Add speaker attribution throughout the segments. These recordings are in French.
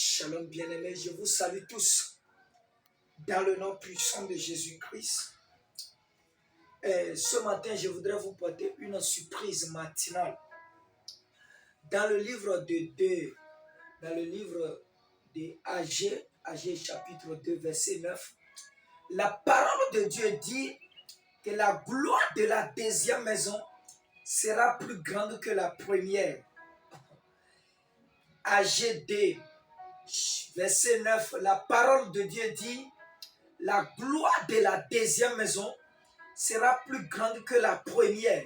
Speaker 1: Shalom bien-aimés, je vous salue tous dans le nom puissant de Jésus-Christ. Ce matin, je voudrais vous porter une surprise matinale. Dans le livre de Agé chapitre 2, verset 9, la parole de Dieu dit que la gloire de la deuxième maison sera plus grande que la première. Agé 2, verset 9, la parole de Dieu dit, la gloire de la deuxième maison sera plus grande que la première.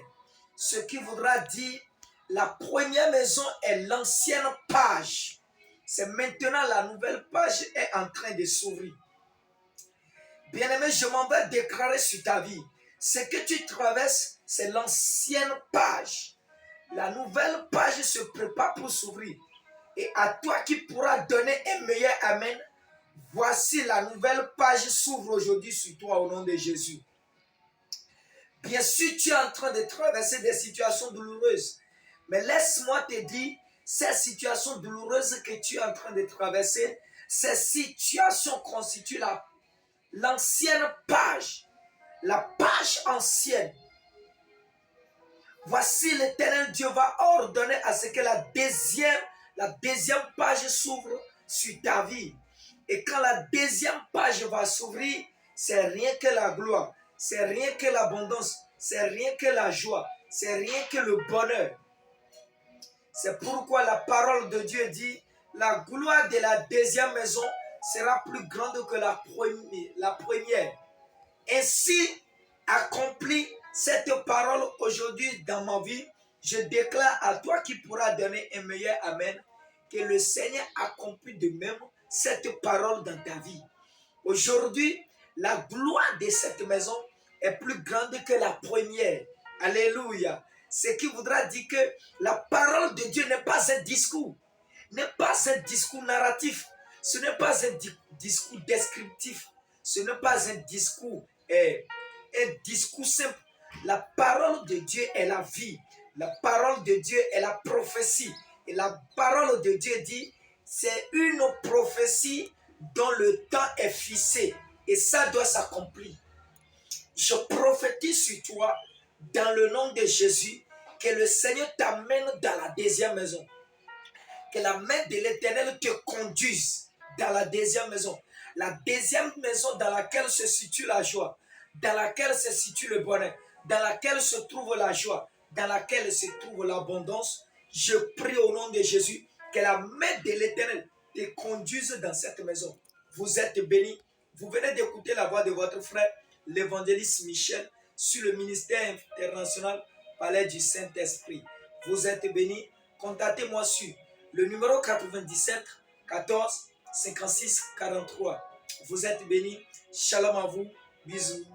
Speaker 1: Ce qui voudra dire, la première maison est l'ancienne page. C'est maintenant la nouvelle page est en train de s'ouvrir. Bien-aimé, je m'en vais déclarer sur ta vie. Ce que tu traverses, c'est l'ancienne page. La nouvelle page se prépare pour s'ouvrir. Et à toi qui pourras donner un meilleur amen, voici la nouvelle page s'ouvre aujourd'hui sur toi au nom de Jésus. Bien sûr, tu es en train de traverser des situations douloureuses. Mais laisse-moi te dire, ces situations douloureuses que tu es en train de traverser, ces situations constituent l'ancienne page. La page ancienne. Voici l'Éternel Dieu va ordonner à ce que la deuxième page s'ouvre sur ta vie. Et quand la deuxième page va s'ouvrir, c'est rien que la gloire, c'est rien que l'abondance, c'est rien que la joie, c'est rien que le bonheur. C'est pourquoi la parole de Dieu dit, la gloire de la deuxième maison sera plus grande que la première. Ainsi accomplit cette parole aujourd'hui dans ma vie. Je déclare à toi qui pourras donner un meilleur amen, que le Seigneur accomplit de même cette parole dans ta vie. Aujourd'hui, la gloire de cette maison est plus grande que la première. Alléluia. Ce qui voudra dire que la parole de Dieu n'est pas un discours, n'est pas un discours narratif, ce n'est pas un discours descriptif, ce n'est pas un discours simple. La parole de Dieu est la vie, la parole de Dieu est la prophétie. Et la parole de Dieu dit, c'est une prophétie dont le temps est fixé et ça doit s'accomplir. Je prophétise sur toi dans le nom de Jésus que le Seigneur t'amène dans la deuxième maison. Que la main de l'Éternel te conduise dans la deuxième maison. La deuxième maison dans laquelle se situe la joie, dans laquelle se situe le bonheur, dans laquelle se trouve la joie, dans laquelle se trouve l'abondance. Je prie au nom de Jésus que la main de l'Éternel te conduise dans cette maison. Vous êtes bénis. Vous venez d'écouter la voix de votre frère, l'évangéliste Michel, sur le ministère international Palais du Saint-Esprit. Vous êtes bénis. Contactez-moi sur le numéro 97 14 56 43. Vous êtes bénis. Shalom à vous. Bisous.